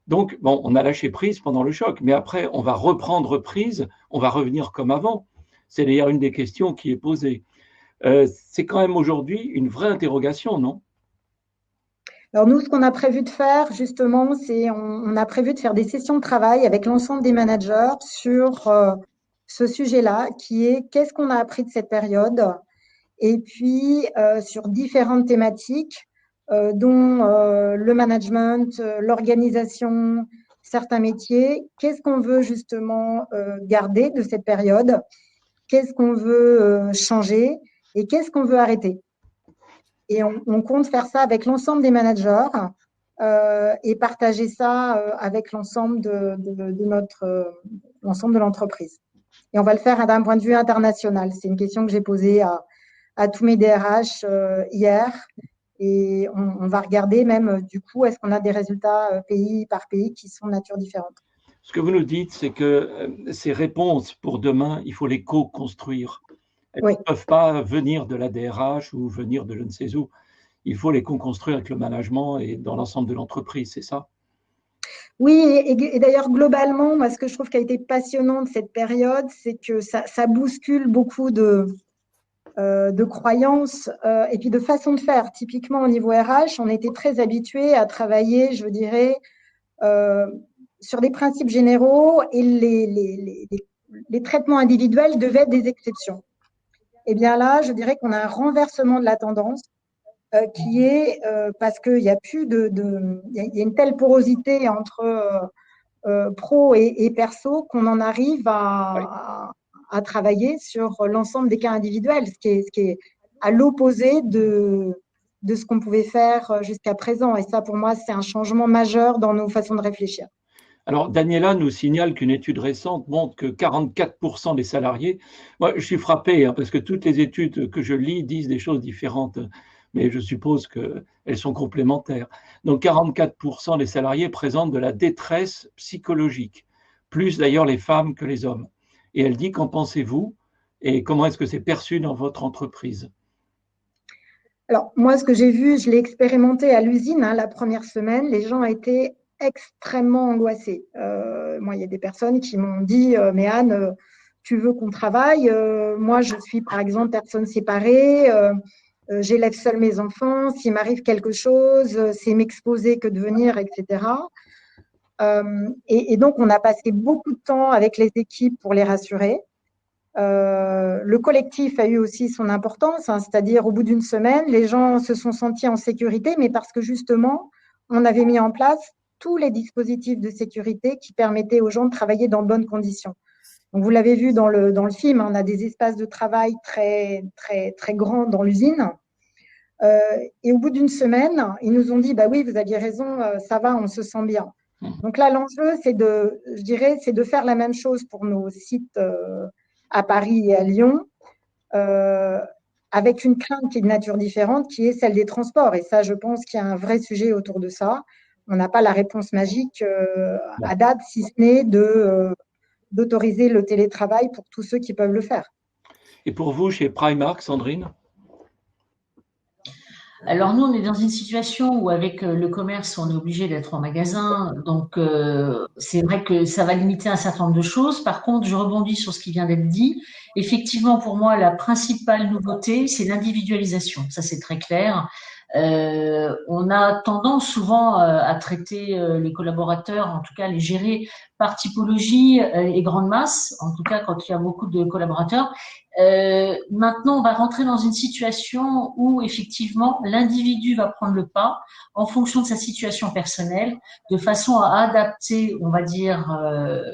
Donc, bon, on a lâché prise pendant le choc, mais après, on va reprendre prise, on va revenir comme avant. C'est d'ailleurs une des questions qui est posée. C'est quand même aujourd'hui une vraie interrogation, non? Alors nous, ce qu'on a prévu de faire, justement, c'est on a prévu de faire des sessions de travail avec l'ensemble des managers sur ce sujet-là, qui est qu'est-ce qu'on a appris de cette période, et puis sur différentes thématiques, dont le management, l'organisation, certains métiers. Qu'est-ce qu'on veut justement garder de cette période? Qu'est-ce qu'on veut changer? Et qu'est-ce qu'on veut arrêter? Et on compte faire ça avec l'ensemble des managers et partager ça avec l'ensemble de l'entreprise. Et on va le faire d'un point de vue international. C'est une question que j'ai posée à tous mes DRH hier. Et on va regarder même, du coup, est-ce qu'on a des résultats pays par pays qui sont de nature différente. Ce que vous nous dites, c'est que ces réponses pour demain, il faut les co-construire. Elles Oui. ne peuvent pas venir de la DRH ou venir de je ne sais où. Il faut les co-construire avec le management et dans l'ensemble de l'entreprise, c'est ça? Oui, et d'ailleurs, globalement, moi, ce que je trouve qui a été passionnant de cette période, c'est que ça bouscule beaucoup de croyances et puis de façon de faire. Typiquement, au niveau RH, on était très habitué à travailler, je dirais, sur des principes généraux et les traitements individuels devaient être des exceptions. Et bien là, je dirais qu'on a un renversement de la tendance qui est parce qu'il y a plus il y a une telle porosité entre pro et perso qu'on en arrive à travailler sur l'ensemble des cas individuels, ce qui est à l'opposé de ce qu'on pouvait faire jusqu'à présent. Et ça, pour moi, c'est un changement majeur dans nos façons de réfléchir. Alors, Daniela nous signale qu'une étude récente montre que 44% des salariés, moi je suis frappé parce que toutes les études que je lis disent des choses différentes, mais je suppose qu'elles sont complémentaires. Donc 44% des salariés présentent de la détresse psychologique, plus d'ailleurs les femmes que les hommes. Et elle dit, qu'en pensez-vous et comment est-ce que c'est perçu dans votre entreprise? Alors, moi, ce que j'ai vu, je l'ai expérimenté à l'usine la première semaine, les gens étaient extrêmement angoissés. Moi, il y a des personnes qui m'ont dit mais Anne, tu veux qu'on travaille moi, je suis par exemple personne séparée, j'élève seule mes enfants, s'il m'arrive quelque chose, c'est m'exposer que de venir, etc. Et donc, on a passé beaucoup de temps avec les équipes pour les rassurer. Le collectif a eu aussi son importance, c'est-à-dire au bout d'une semaine, les gens se sont sentis en sécurité, mais parce que justement, on avait mis en place tous les dispositifs de sécurité qui permettaient aux gens de travailler dans de bonnes conditions. Donc, vous l'avez vu dans le film, on a des espaces de travail très, très, très grands dans l'usine. Et au bout d'une semaine, ils nous ont dit, bah oui, vous aviez raison, ça va, on se sent bien. Donc là, l'enjeu, c'est de faire la même chose pour nos sites à Paris et à Lyon, avec une crainte qui est de nature différente, qui est celle des transports. Et ça, je pense qu'il y a un vrai sujet autour de ça. On n'a pas la réponse magique à date, si ce n'est d'autoriser le télétravail pour tous ceux qui peuvent le faire. Et pour vous, chez Primark, Sandrine? Alors nous, on est dans une situation où avec le commerce, on est obligé d'être en magasin, donc c'est vrai que ça va limiter un certain nombre de choses. Par contre, je rebondis sur ce qui vient d'être dit. Effectivement, pour moi, la principale nouveauté, c'est l'individualisation. Ça, c'est très clair. On a tendance souvent à traiter les collaborateurs, en tout cas les gérer par typologie et grande masse, en tout cas quand il y a beaucoup de collaborateurs. Maintenant, on va rentrer dans une situation où effectivement l'individu va prendre le pas en fonction de sa situation personnelle, de façon à adapter, on va dire,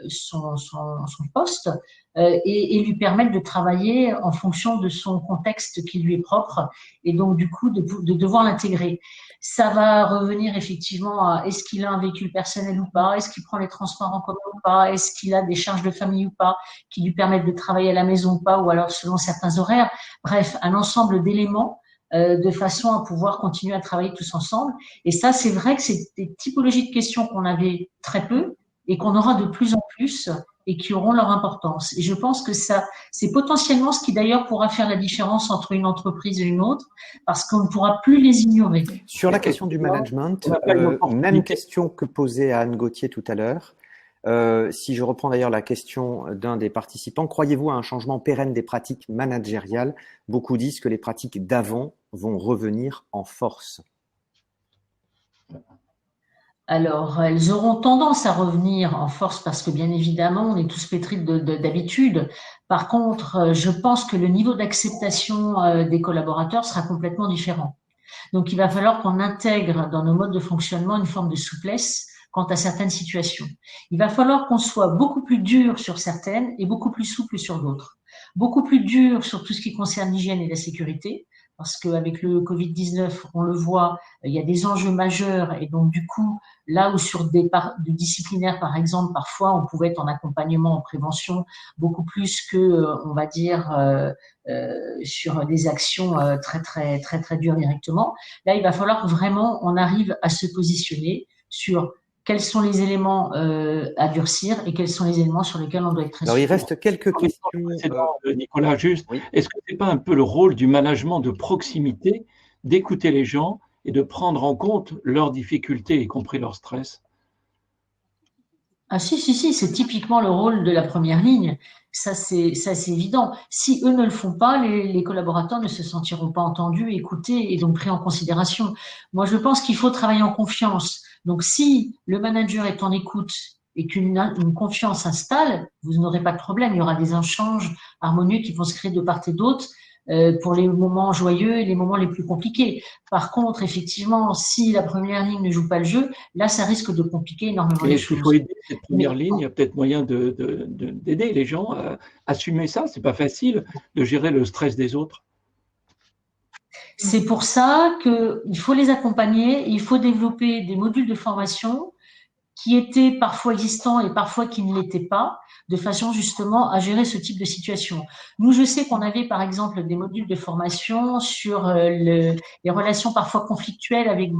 son poste et lui permettre de travailler en fonction de son contexte qui lui est propre et donc du coup de devoir l'intégrer. Ça va revenir effectivement à est-ce qu'il a un véhicule personnel ou pas, est-ce qu'il prend les transports en commun ou pas, est-ce qu'il a des charges de famille ou pas qui lui permettent de travailler à la maison ou pas, ou alors selon certains horaires. Bref, un ensemble d'éléments de façon à pouvoir continuer à travailler tous ensemble. Et ça, c'est vrai que c'est des typologies de questions qu'on avait très peu et qu'on aura de plus en plus et qui auront leur importance. Et je pense que ça, c'est potentiellement ce qui d'ailleurs pourra faire la différence entre une entreprise et une autre, parce qu'on ne pourra plus les ignorer. Sur la question du management, même question que posée à Anne Gauthier tout à l'heure. Si je reprends d'ailleurs la question d'un des participants, croyez-vous à un changement pérenne des pratiques managériales? Beaucoup disent que les pratiques d'avant vont revenir en force. Alors, elles auront tendance à revenir en force parce que, bien évidemment, on est tous pétris d'habitude. Par contre, je pense que le niveau d'acceptation des collaborateurs sera complètement différent. Donc, il va falloir qu'on intègre dans nos modes de fonctionnement une forme de souplesse quant à certaines situations. Il va falloir qu'on soit beaucoup plus dur sur certaines et beaucoup plus souple sur d'autres. Beaucoup plus dur sur tout ce qui concerne l'hygiène et la sécurité, parce qu'avec le Covid-19, on le voit, il y a des enjeux majeurs et donc du coup, là où sur des disciplinaires, par exemple, parfois on pouvait être en accompagnement, en prévention, beaucoup plus que, on va dire, sur des actions très dures directement. Là, il va falloir que vraiment on arrive à se positionner sur quels sont les éléments à durcir et quels sont les éléments sur lesquels on doit être très Alors, il souple. reste quelques questions. Nicolas, juste, Oui. est-ce que ce n'est pas un peu le rôle du management de proximité d'écouter les gens et de prendre en compte leurs difficultés, y compris leur stress? Ah si, c'est typiquement le rôle de la première ligne. Ça, c'est évident. Si eux ne le font pas, les collaborateurs ne se sentiront pas entendus, écoutés et donc pris en considération. Moi, je pense qu'il faut travailler en confiance. Donc, si le manager est en écoute et qu'une confiance s'installe, vous n'aurez pas de problème. Il y aura des échanges harmonieux qui vont se créer de part et d'autre pour les moments joyeux et les moments les plus compliqués. Par contre, effectivement, si la première ligne ne joue pas le jeu, là, ça risque de compliquer énormément les Est-ce qu'il choses. faut aider cette première ligne? Il y a peut-être moyen d'aider les gens à assumer ça. C'est pas facile de gérer le stress des autres. C'est pour ça qu'il faut les accompagner, et il faut développer des modules de formation qui étaient parfois existants et parfois qui ne l'étaient pas, de façon justement à gérer ce type de situation. Nous, je sais qu'on avait par exemple des modules de formation sur les relations parfois conflictuelles avec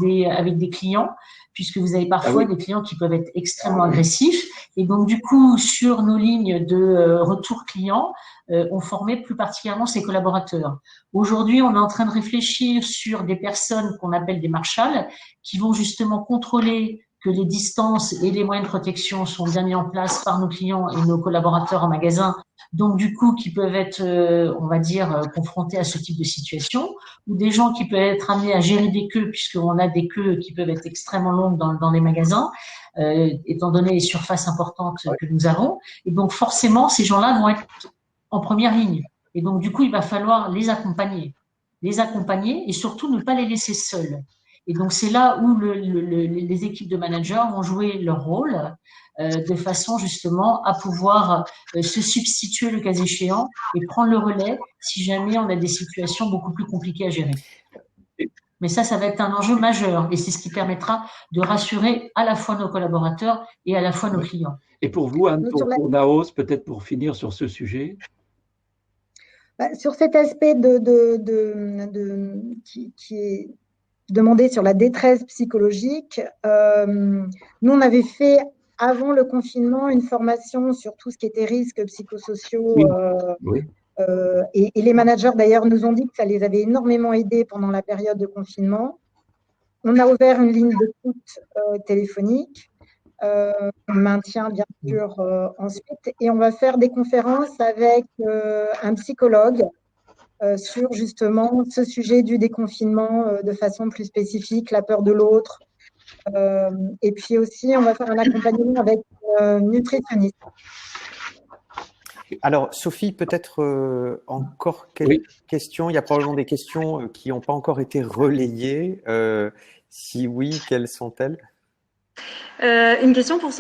des clients, puisque vous avez parfois des clients qui peuvent être extrêmement agressifs. Et donc du coup, sur nos lignes de retour client, on formait plus particulièrement ces collaborateurs. Aujourd'hui, on est en train de réfléchir sur des personnes qu'on appelle des marshals, qui vont justement contrôler que les distances et les moyens de protection sont bien mis en place par nos clients et nos collaborateurs en magasin, donc du coup qui peuvent être, on va dire, confrontés à ce type de situation, ou des gens qui peuvent être amenés à gérer des queues, puisqu'on a des queues qui peuvent être extrêmement longues dans les magasins, étant donné les surfaces importantes que nous avons. Et donc forcément, ces gens-là vont être en première ligne. Et donc du coup, il va falloir les accompagner et surtout ne pas les laisser seuls. Et donc, c'est là où les équipes de managers vont jouer leur rôle de façon justement à pouvoir se substituer le cas échéant et prendre le relais si jamais on a des situations beaucoup plus compliquées à gérer. Mais ça va être un enjeu majeur et c'est ce qui permettra de rassurer à la fois nos collaborateurs et à la fois nos clients. Et pour vous, Anne, pour Naos, peut-être pour finir sur ce sujet? Sur cet aspect qui est demandé sur la détresse psychologique, nous, on avait fait, avant le confinement, une formation sur tout ce qui était risques psychosociaux. Et les managers, d'ailleurs, nous ont dit que ça les avait énormément aidés pendant la période de confinement. On a ouvert une ligne d'écoute téléphonique. On maintient bien sûr ensuite. Et on va faire des conférences avec un psychologue sur justement ce sujet du déconfinement de façon plus spécifique, la peur de l'autre. Et puis aussi, on va faire un accompagnement avec nutritionniste. Alors, Sophie, peut-être encore quelques questions. Il y a probablement des questions qui n'ont pas encore été relayées. Si oui, quelles sont-elles? Une question pour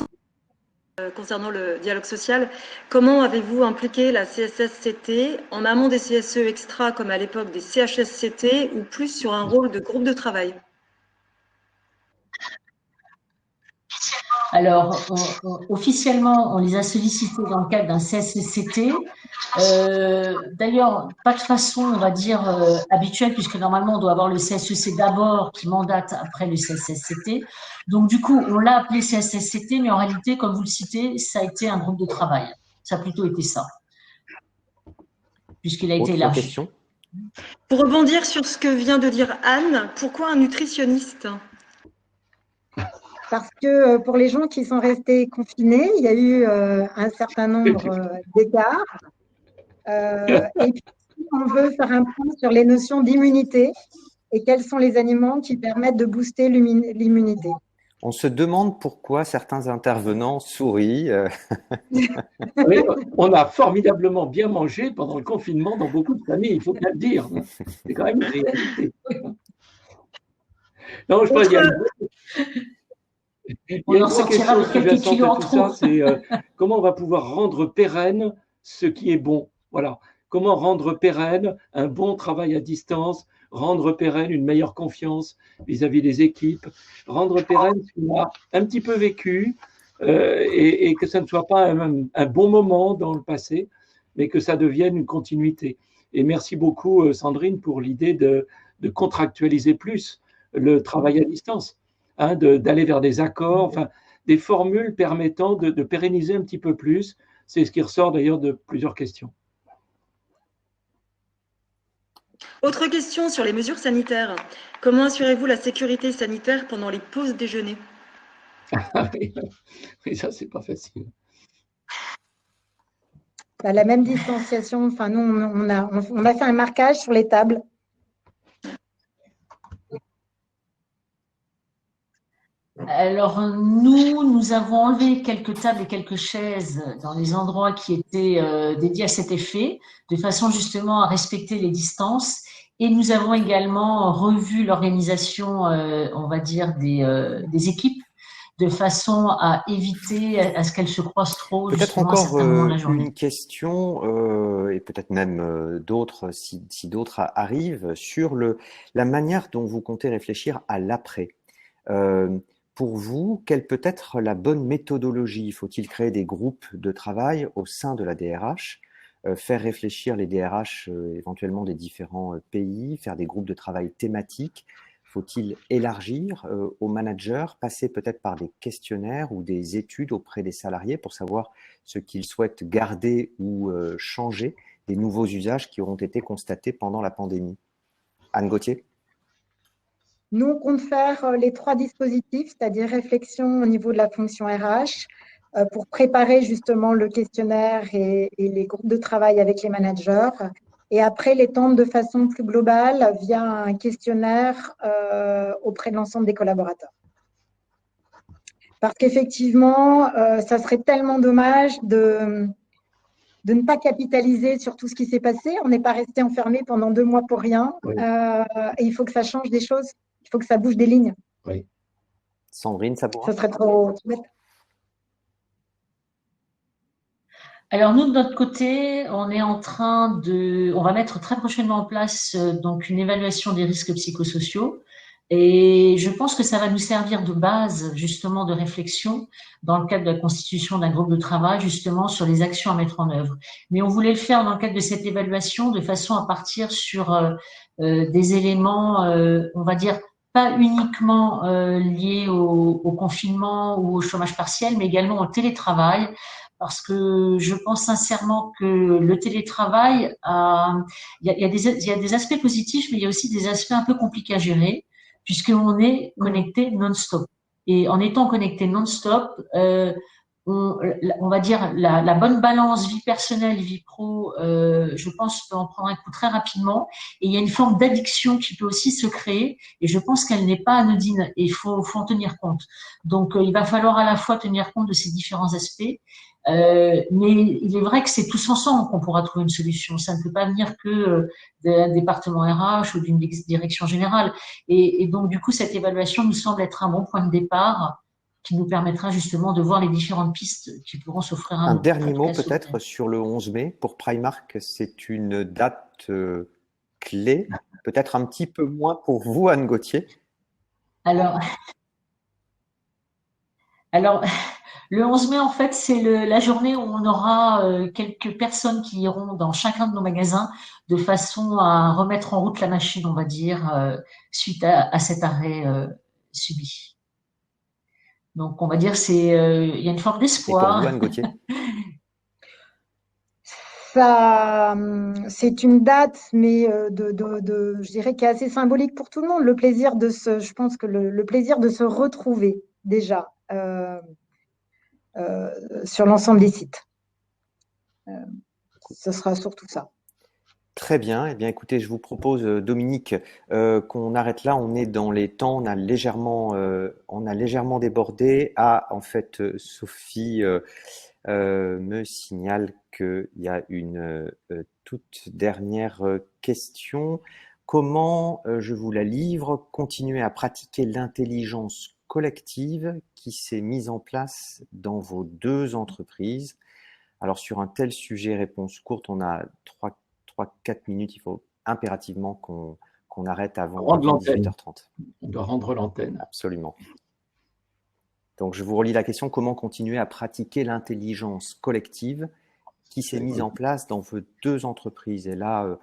concernant le dialogue social. Comment avez-vous impliqué la CSSCT en amont des CSE extra comme à l'époque des CHSCT ou plus sur un rôle de groupe de travail? Alors, officiellement, on les a sollicités dans le cadre d'un CSSCT. D'ailleurs, pas de façon, on va dire, habituelle, puisque normalement, on doit avoir le CSEC d'abord qui mandate après le CSSCT. Donc, du coup, on l'a appelé CSSCT, mais en réalité, comme vous le citez, ça a été un groupe de travail. Ça a plutôt été ça, puisqu'il a été élargi. Pour rebondir sur ce que vient de dire Anne, pourquoi un nutritionniste? Parce que pour les gens qui sont restés confinés, il y a eu un certain nombre d'écarts. Et puis, on veut faire un point sur les notions d'immunité et quels sont les aliments qui permettent de booster l'immunité. On se demande pourquoi certains intervenants sourient. Oui, on a formidablement bien mangé pendant le confinement dans beaucoup de familles, il faut bien le dire. C'est quand même une réalité. Non, je pense qu'il y a une autre question sous-jacente à tout ça, c'est comment on va pouvoir rendre pérenne ce qui est bon. Voilà. Comment rendre pérenne un bon travail à distance rendre pérenne une meilleure confiance vis-à-vis des équipes, rendre pérenne ce qu'on a un petit peu vécu et que ça ne soit pas un bon moment dans le passé, mais que ça devienne une continuité. Et merci beaucoup, Sandrine, pour l'idée de contractualiser plus le travail à distance, hein, d'aller vers des accords, enfin, des formules permettant de pérenniser un petit peu plus. C'est ce qui ressort d'ailleurs de plusieurs questions. Autre question sur les mesures sanitaires. Comment assurez-vous la sécurité sanitaire pendant les pauses déjeuner? Oui, ça, c'est pas facile. La même distanciation. Enfin, nous, on a fait un marquage sur les tables. Alors, nous avons enlevé quelques tables et quelques chaises dans les endroits qui étaient dédiés à cet effet, de façon justement à respecter les distances. Et nous avons également revu l'organisation, on va dire, des équipes, de façon à éviter à ce qu'elles se croisent trop Peut-être justement à encore certains moments de la journée. une question, et peut-être même d'autres, si d'autres arrivent, sur la manière dont vous comptez réfléchir à l'après. Pour vous, quelle peut être la bonne méthodologie? Faut-il créer des groupes de travail au sein de la DRH, faire réfléchir les DRH éventuellement des différents pays, faire des groupes de travail thématiques? Faut-il élargir aux managers, passer peut-être par des questionnaires ou des études auprès des salariés pour savoir ce qu'ils souhaitent garder ou changer des nouveaux usages qui auront été constatés pendant la pandémie? Anne Gauthier? Nous, on compte faire les 3 dispositifs, c'est-à-dire réflexion au niveau de la fonction RH, pour préparer justement le questionnaire et les groupes de travail avec les managers. Et après, l'étendre de façon plus globale via un questionnaire auprès de l'ensemble des collaborateurs. Parce qu'effectivement, ça serait tellement dommage de ne pas capitaliser sur tout ce qui s'est passé. On n'est pas resté enfermé pendant 2 mois pour rien. Oui. Et il faut que ça change des choses. Il faut que ça bouge des lignes. Oui. Sandrine Sabourin? Ça serait trop bête. Alors nous, de notre côté, on va mettre très prochainement en place donc une évaluation des risques psychosociaux. Et je pense que ça va nous servir de base justement de réflexion dans le cadre de la constitution d'un groupe de travail justement sur les actions à mettre en œuvre. Mais on voulait le faire dans le cadre de cette évaluation de façon à partir sur des éléments, on va dire, pas uniquement liés au confinement ou au chômage partiel, mais également au télétravail. Parce que je pense sincèrement que le télétravail, il y a des aspects positifs, mais il y a aussi des aspects un peu compliqués à gérer, puisqu'on est connecté non-stop. Et en étant connecté non-stop, on va dire la bonne balance vie personnelle, vie pro, je pense peut en prendre un coup très rapidement. Et il y a une forme d'addiction qui peut aussi se créer. Et je pense qu'elle n'est pas anodine. Et il faut en tenir compte. Donc, il va falloir à la fois tenir compte de ces différents aspects. Mais il est vrai que c'est tous ensemble qu'on pourra trouver une solution. Ça ne peut pas venir que d'un département RH ou d'une direction générale. Et donc, du coup, cette évaluation nous semble être un bon point de départ qui nous permettra justement de voir les différentes pistes qui pourront s'offrir à nous. Un dernier mot peut-être sur le 11 mai. Pour Primark, c'est une date clé, peut-être un petit peu moins pour vous, Anne Gauthier. Alors, le 11 mai, en fait, c'est la journée où on aura quelques personnes qui iront dans chacun de nos magasins de façon à remettre en route la machine, on va dire, suite à cet arrêt subi. Donc, on va dire il y a une forme d'espoir. Et pour vous, Anne Gauthier? C'est une date, mais je dirais qui est assez symbolique pour tout le monde. Je pense que le plaisir de se retrouver déjà sur l'ensemble des sites. Ce sera surtout ça. Très bien. Eh bien, écoutez, je vous propose, Dominique, qu'on arrête là. On est dans les temps. On a légèrement débordé. Ah, en fait, Sophie me signale qu'il y a une toute dernière question. Comment, je vous la livre, continuer à pratiquer l'intelligence collective qui s'est mise en place dans vos 2 entreprises? Alors, sur un tel sujet, réponse courte, on a 3-4 minutes. Il faut impérativement qu'on qu'on arrête avant Rendre l'antenne. 18h30. On doit rendre l'antenne. Absolument. Donc, je vous relis la question. Comment continuer à pratiquer l'intelligence collective qui s'est mise en place dans vos 2 entreprises? Et là,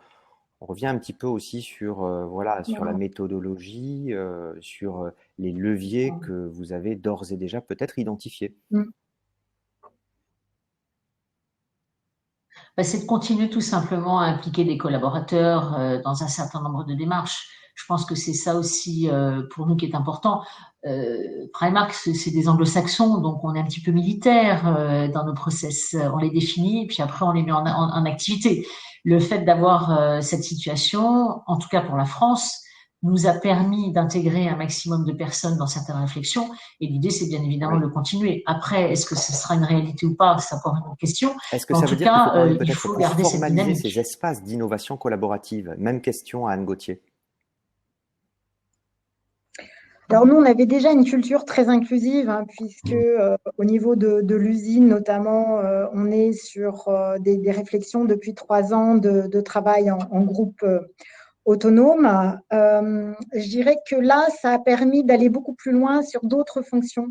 on revient un petit peu aussi sur, voilà, sur la méthodologie, sur les leviers que vous avez d'ores et déjà peut-être identifiés. C'est de continuer tout simplement à impliquer des collaborateurs dans un certain nombre de démarches. Je pense que c'est ça aussi pour nous qui est important. Primark, c'est des anglo-saxons, donc on est un petit peu militaire dans nos process. On les définit, puis après on les met en activité. Le fait d'avoir cette situation, en tout cas pour la France, nous a permis d'intégrer un maximum de personnes dans certaines réflexions. Et l'idée, c'est bien évidemment de continuer. Après, est-ce que ce sera une réalité ou pas? C'est encore une autre question. Est-ce que ça veut dire qu'il faut garder cette dynamique, ces espaces d'innovation collaborative? Même question à Anne Gauthier. Alors nous, on avait déjà une culture très inclusive, hein, puisque au niveau de l'usine notamment, on est sur des réflexions depuis 3 ans de travail en groupe autonome. Je dirais que là, ça a permis d'aller beaucoup plus loin sur d'autres fonctions.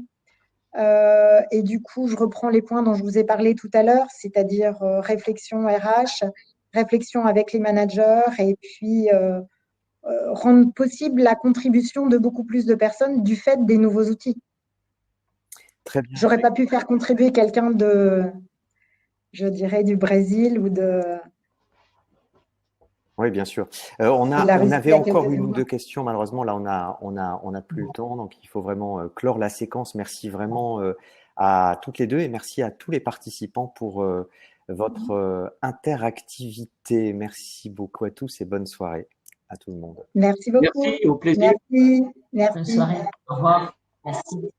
Et du coup, je reprends les points dont je vous ai parlé tout à l'heure, c'est-à-dire réflexion RH, réflexion avec les managers et puis rendre possible la contribution de beaucoup plus de personnes du fait des nouveaux outils. Très bien. J'aurais pas pu faire contribuer quelqu'un je dirais, du Brésil ou de… Oui, bien sûr. On avait encore 1 ou 2 questions. Malheureusement, là, on a plus le temps. Donc, il faut vraiment clore la séquence. Merci vraiment à toutes les 2 et merci à tous les participants pour votre interactivité. Merci beaucoup à tous et bonne soirée à tout le monde. Merci beaucoup. Merci, au plaisir. Merci. Bonne soirée. Au revoir. Merci.